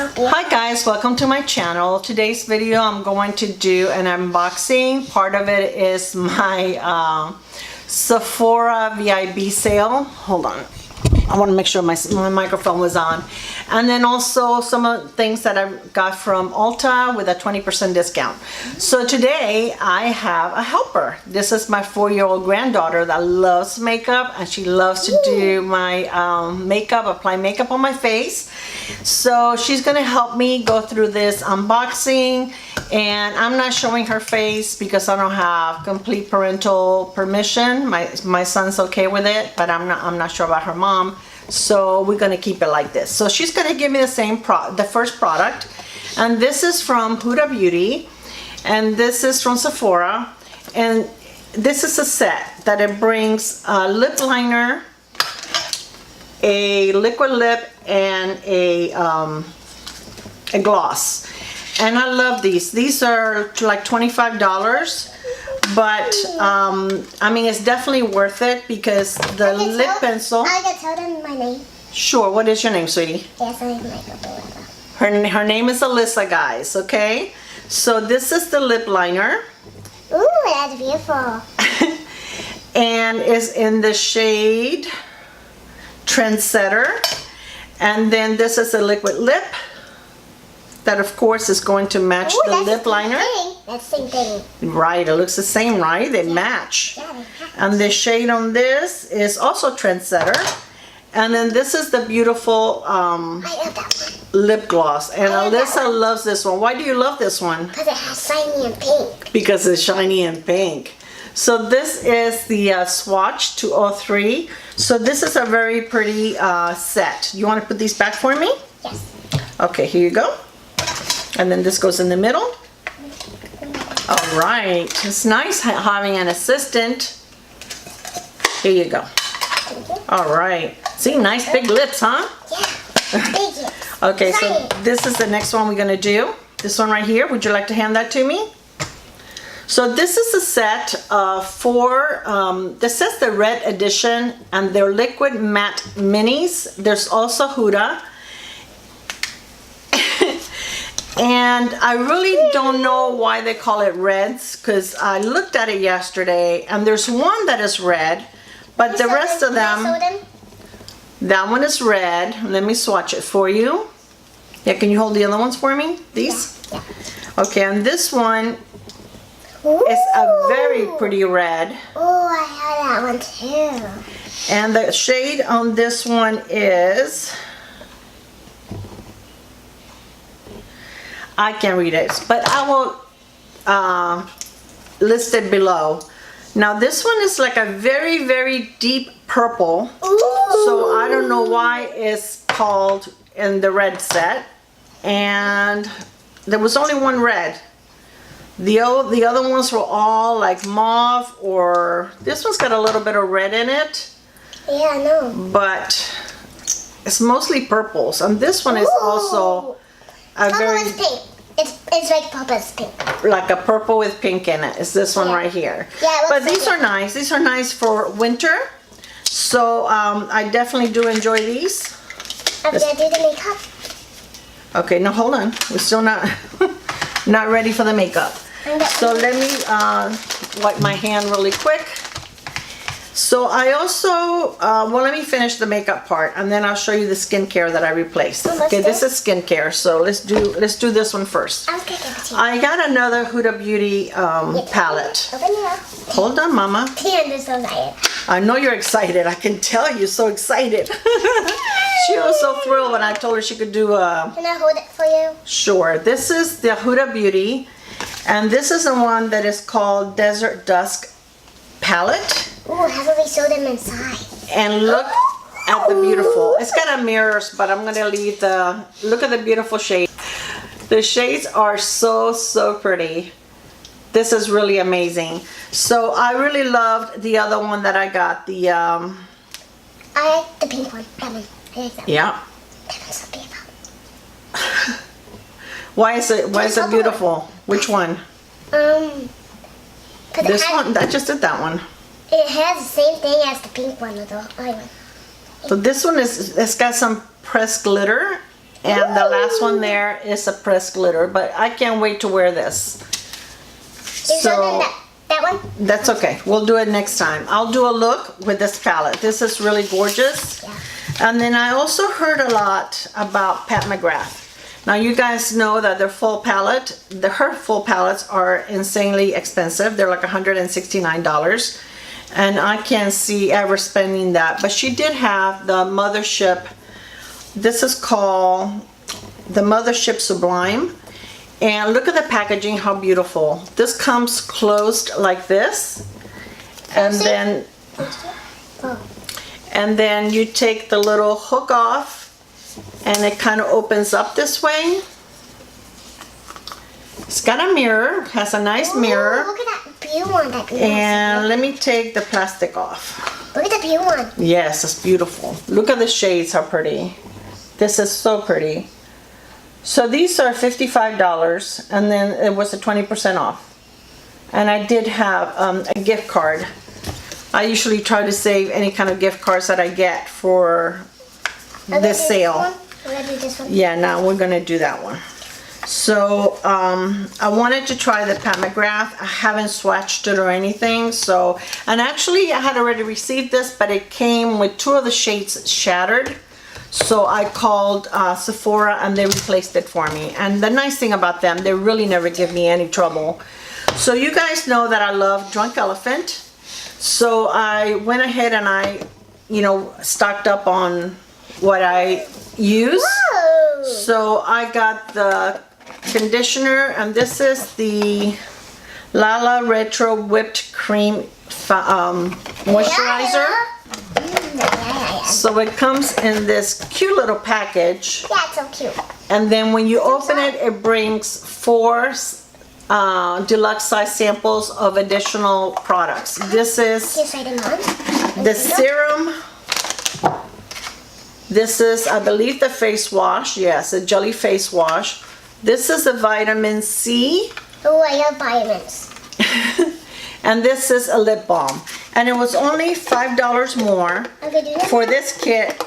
so beautiful. Hi guys, welcome to my channel. Today's video I'm going to do an unboxing. Part of it is my Sephora Vib sale. Hold on. I want to make sure my microphone was on. And then also some of the things that I got from Ulta with a 20% discount. So today I have a helper. This is my 4-year-old granddaughter that loves makeup, and she loves to do my apply makeup on my face. So she's going to help me go through this unboxing, and I'm not showing her face because I don't have complete parental permission. My son's okay with it, but I'm not sure about her mom. So we're going to keep it like this. So she's going to give me the first product, and this is from Huda Beauty, and this is from Sephora, and this is a set that it brings a lip liner, a liquid lip, and a gloss. And I love these. These are like $25. But I mean, it's definitely worth it because the lip pencil. I can tell them my name. Sure. What is your name, sweetie? Yes, I have makeup. Her name is Alyssa, guys. Okay. So this is the lip liner. Ooh, that's beautiful. And is in the shade Trendsetter. And then this is a liquid lip. That of course is going to match the lip liner. That's the same thing. Right, it looks the same, right? They match. Yeah, they match. And the shade on this is also Trendsetter. And then this is the beautiful I love that one. lip gloss. And Alyssa loves this one. Why do you love this one? Because it has shiny and pink. Because it's shiny and pink. So this is the Swatch 203. So this is a very pretty set. You want to put these back for me? Yes. Okay, here you go. And then this goes in the middle. All right, it's nice having an assistant. Here you go. All right. See, nice big lips, huh? Yeah, big lips. Okay, so this is the next one we're gonna do. This one right here. Would you like to hand that to me? So this is a set of 4, this says the red edition, and they're liquid matte minis. There's also Huda. And I really don't know why they call it reds, because I looked at it yesterday and there's one that is red, but the rest of them, that one is red. Let me swatch it for you. Yeah, can you hold the other ones for me? These? Yeah. Okay, and this one is a very pretty red. Oh, I had that one too. And the shade on this one is, I can't read it, but I will list it below. Now this one is like a very, very deep purple. Ooh. So I don't know why it's called in the red set. And there was only one red. The other ones were all like mauve, or this one's got a little bit of red in it. Yeah, I know. But it's mostly purples. And this one is also a very pink. It's like Papa's pink. Like a purple with pink in it. Is this one right here? Yeah, but these are nice. These are nice for winter. So I definitely do enjoy these. I'm gonna do the makeup. Okay, now hold on. We're still not not ready for the makeup. So let me wipe my hand really quick. So I also, well, let me finish the makeup part, and then I'll show you the skincare that I replaced. Okay, this is skincare, so let's do this one first. I was gonna give it to you. I got another Huda Beauty palette. Open it up. Hold on, Mama. And I'm so excited. I know you're excited. I can tell you're so excited. She was so thrilled when I told her she could do a... Can I hold it for you? Sure. This is the Huda Beauty, and this is the one that is called Desert Dusk palette. Ooh, haven't we showed them inside? And look at the beautiful. It's got a mirrors, but I'm gonna leave the. Look at the beautiful shade. The shades are so pretty. This is really amazing. So I really loved the other one that I got. The I like the pink one. That one. I like that. Yeah. That one's so beautiful. Why is it beautiful? Which one? This one. I just did that one. It has the same thing as the pink one, though. So this one it's got some pressed glitter And the last one there is a pressed glitter, but I can't wait to wear this. So that one? that's okay. We'll do it next time. I'll do a look with this palette. This is really gorgeous. Yeah. And then I also heard a lot about Pat McGrath. Now you guys know that their full palette, her full palettes are insanely expensive. They're like $169. And I can't see ever spending that. But she did have the Mothership. This is called the Mothership Sublime. And look at the packaging, how beautiful. This comes closed like this. And then you take the little hook off and it kind of opens up this way. It's got a mirror, has a nice mirror. Look at that blue one. And let me take the plastic off. Look at the blue one. Yes, it's beautiful. Look at the shades, how pretty. This is so pretty. So these are $55 and then it was a 20% off. And I did have a gift card. I usually try to save any kind of gift cards that I get for this sale. Yeah, now we're gonna do that one. So I wanted to try the Pat McGrath. I haven't swatched it or anything. So, and actually I had already received this, but it came with 2 of the shades shattered. So I called Sephora and they replaced it for me. And the nice thing about them, they really never give me any trouble. So you guys know that I love Drunk Elephant. So I went ahead and I, stocked up on what I use. Whoa. So I got the conditioner, and this is the Lala Retro Whipped Cream Moisturizer. So it comes in this cute little package. Yeah, it's so cute. And then when you open it, it brings 4 deluxe size samples of additional products. This is the serum. This is, I believe, the face wash. Yes, a jelly face wash. This is a vitamin C. Oh, I love vitamins. And this is a lip balm. And it was only $5 more for this kit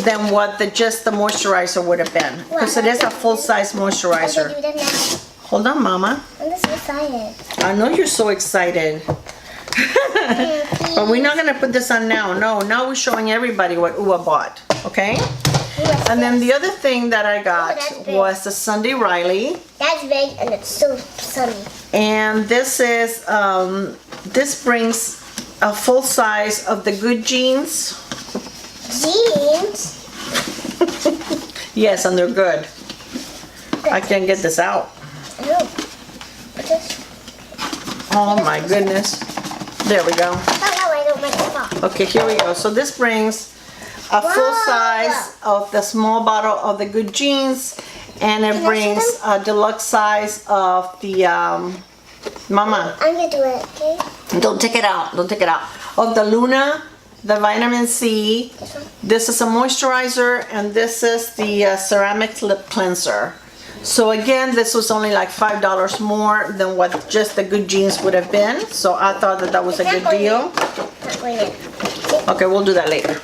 than what just the moisturizer would have been. Because it is a full-size moisturizer. Hold on, Mama. I'm just excited. I know you're so excited. But we're not going to put this on now. No, now we're showing everybody what Ua bought. Okay? And then the other thing that I got was the Sunday Riley. That's big and it's so sunny. And this is, this brings a full size of the Good Jeans. Jeans? Yes, and they're good. I can't get this out. No. Oh my goodness. There we go. Okay, here we go. So this brings a full size of the small bottle of the Good Jeans, and it brings a deluxe size of the Mama. I'm gonna do it, okay? Don't take it out. Don't take it out. Of the Luna, the vitamin C. This is a moisturizer, and this is the ceramic lip cleanser. So again, this was only like $5 more than what just the Good Jeans would have been. So I thought that was a good deal. Okay, we'll do that later.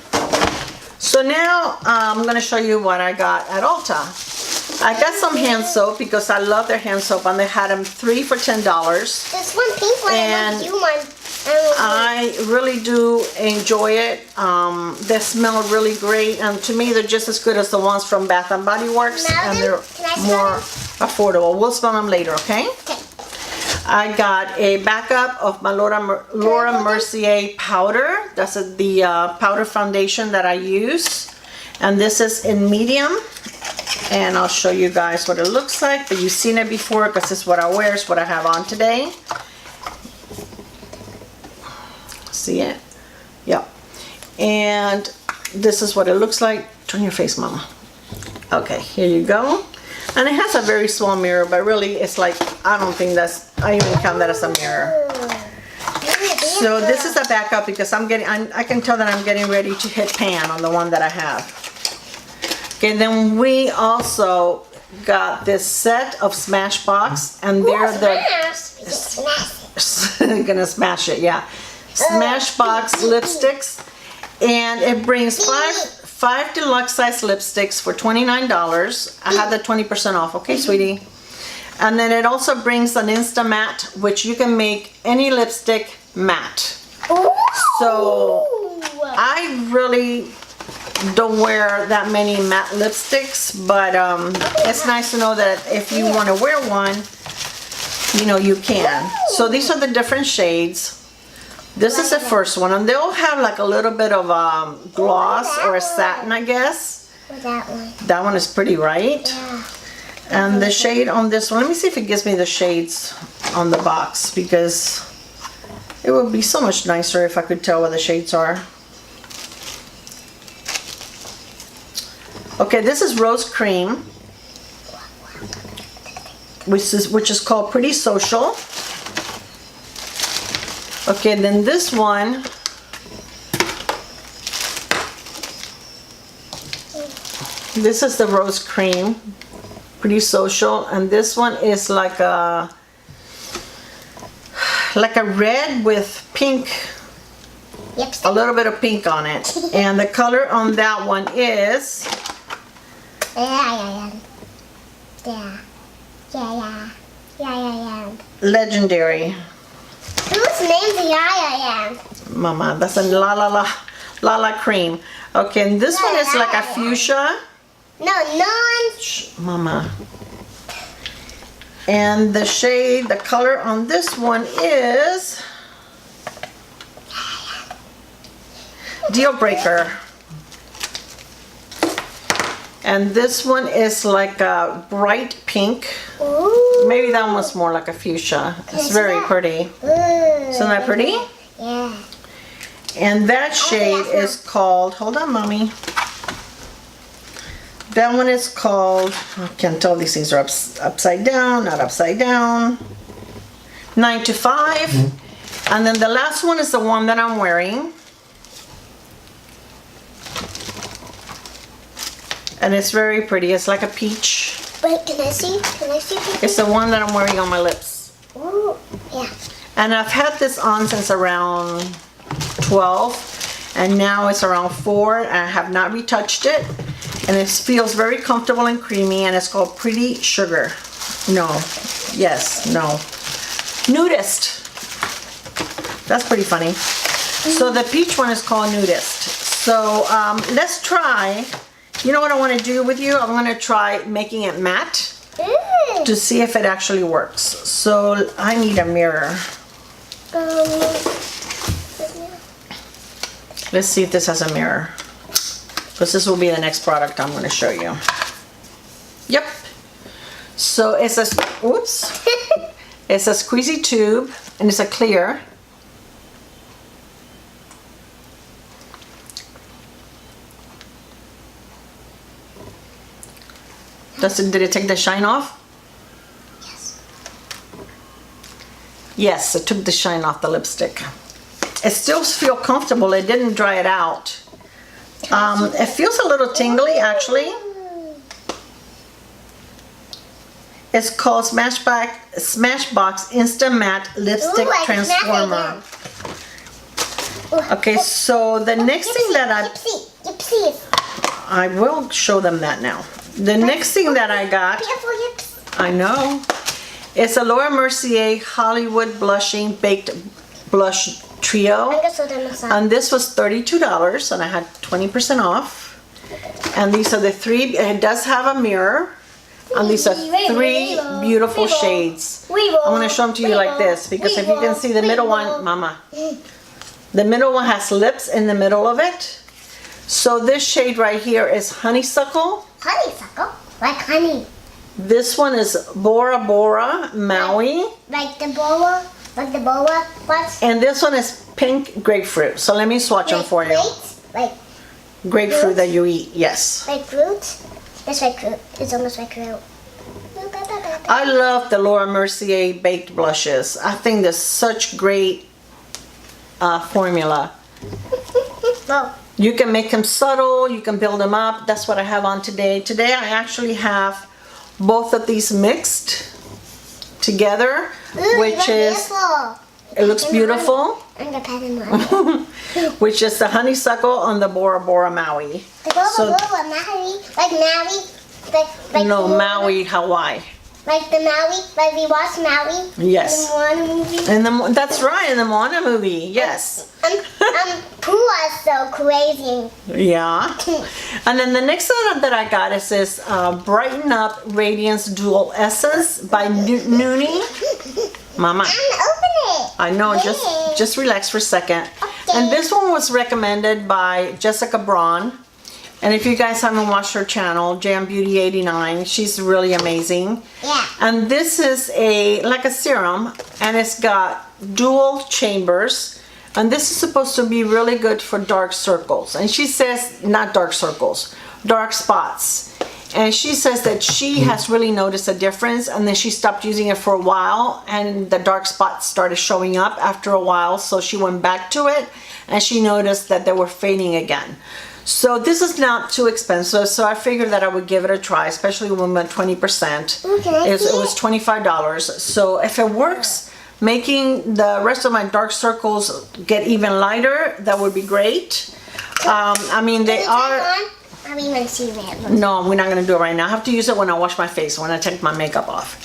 So now I'm going to show you what I got at Ulta. I got some hand soap because I love their hand soap, and they had them 3 for $10. This one pink one and you one. I really do enjoy it. They smell really great, and to me they're just as good as the ones from Bath & Body Works, and they're more affordable. We'll smell them later, okay? Okay. I got a backup of my Laura Mercier powder. That's the powder foundation that I use, and this is in medium. And I'll show you guys what it looks like, but you've seen it before because this is what I wear, it's what I have on today. See it? Yep. And this is what it looks like. Turn your face, Mama. Okay, here you go. And it has a very small mirror, but really it's like, I don't think I even count that as a mirror. So this is a backup because I can tell that I'm getting ready to hit pan on the one that I have. Okay, then we also got this set of Smashbox, and they're gonna smash it, yeah. Smashbox lipsticks, and it brings 5 deluxe size lipsticks for $29. I had the 20% off, okay, sweetie? And then it also brings an Insta Matte, which you can make any lipstick matte. Ooh. So I really don't wear that many matte lipsticks, but it's nice to know that if you want to wear one, you know, you can. So these are the different shades. This is the first one, and they'll have like a little bit of gloss or a satin, I guess. What's that one? That one is pretty, right? Yeah. And the shade on this one, let me see if it gives me the shades on the box, because it would be so much nicer if I could tell what the shades are. Okay, this is Rose Cream, which is called Pretty Social. Okay, then this one, this is the Rose Cream, Pretty Social, and this one is like a red with pink, Lipstick. a little bit of pink on it. And the color on that one is Yeah. Legendary. Whose name's Yeah? Mama, that's a Lala cream. Okay, and this one is like a fuchsia. No, none. Shh, Mama. And the shade, the color on this one is Deal Breaker. And this one is like a bright pink. Ooh. Maybe that one's more like a fuchsia. It's very pretty. Ooh. Isn't that pretty? Yeah. And that shade is called, hold on, Mommy. That one is called, I can't tell, these things are upside down, not upside down. 9 to 5. And then the last one is the one that I'm wearing. And it's very pretty. It's like a peach. Wait, can I see? Can I see? It's the one that I'm wearing on my lips. Ooh. Yeah. And I've had this on since around 12. And now it's around 4. And I have not retouched it. And it feels very comfortable and creamy. And it's called Pretty Sugar. No. Yes. No. Nudist. That's pretty funny. So the peach one is called Nudist. So let's try. You know what I want to do with you? I'm going to try making it matte Ooh. to see if it actually works. So I need a mirror. Let's see if this has a mirror. Because this will be the next product I'm going to show you. Yep. So it's a, oops. It's a squeezy tube and it's a clear. Did it take the shine off? Yes. Yes, it took the shine off the lipstick. It still feels comfortable. It didn't dry it out. It feels a little tingly, actually. It's called Smashbox Instant Matte Lipstick Ooh, Transformer. Okay, so the next thing that I will show them that now. The next thing that I got, I know, it's a Laura Mercier Hollywood Blushing Baked Blush Trio. And this was $32 and I had 20% off. And these are the 3, it does have a mirror. And these are 3 beautiful shades. I'm going to show them to you like this because if you can see the middle one, Mama. The middle one has lips in the middle of it. So this shade right here is Honeysuckle. Honeysuckle? Like honey. This one is Bora Bora Maui. Like the boa? Like the boa? What? And this one is Pink Grapefruit. So let me swatch them for you. Like Grapefruit that you eat, yes. like fruit? That's like fruit. It's almost like fruit. I love the Laura Mercier baked blushes. I think they're such great formula. Whoa. You can make them subtle, you can build them up. That's what I have on today. Today I actually have both of these mixed together, Ooh, which is, beautiful. it looks beautiful. I'm gonna pat him on. which is the honeysuckle on the Bora Bora Maui. The Bora So- Bora Maui, like Maui, like No, the Maui, Hawaii. like the Maui, like we watched Maui. Yes. In the Moana movie. That's right, in the Moana movie. Yes. Pooh was so crazy. Yeah. And then the next one that I got is this Brighten Up Radiance Dual Essence by Nooni. Mama. I'm gonna open it. I know, Yay. just relax for a second. Okay. And this one was recommended by Jessica Braun. And if you guys haven't watched her channel, Jam Beauty 89, she's really amazing. Yeah. And this is like a serum, and it's got dual chambers. And this is supposed to be really good for dark circles. And she says, not dark circles, dark spots. And she says that she has really noticed a difference, and then she stopped using it for a while, and the dark spots started showing up after a while. So she went back to it, and she noticed that they were fading again. So this is not too expensive, so I figured that I would give it a try, especially when we went 20%. Ooh, can I It see was $25. So if it works, making the rest of my dark circles get even lighter, that would be great. I mean, they are... I mean, when see that. No, we're not gonna do it right now. I have to use it when I wash my face, when I take my makeup off.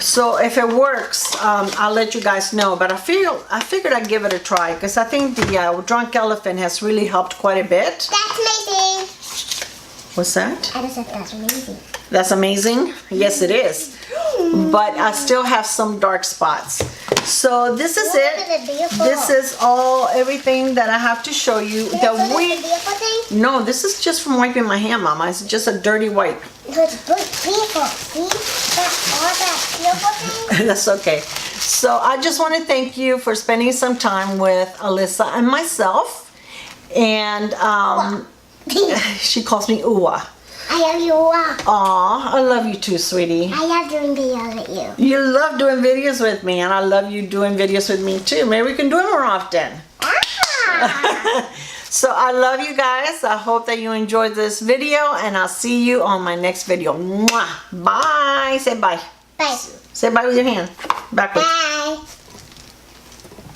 So if it works, I'll let you guys know. But I figured I'd give it a try, because I think the Drunk Elephant has really helped quite a bit. That's amazing. What's that? I just said that's amazing. That's amazing? Yes, it is. But I still have some dark spots. So this is Look at the it. beautiful. This is everything that I have to show you. The The beautiful thing? No, this is just from wiping my hand, Mama. It's just a dirty wipe. It's beautiful. See? All that beautiful thing? That's okay. So I just want to thank you for spending some time with Alyssa and myself. And she calls me Uwa. I love you. Aw, I love you too, sweetie. I love doing videos with you. You love doing videos with me, and I love you doing videos with me too. Maybe we can do it more often. Ah! So I love you guys. I hope that you enjoyed this video, and I'll see you on my next video. Mwah. Bye. Say bye. Bye. Say bye with your hand. Backwards. Bye.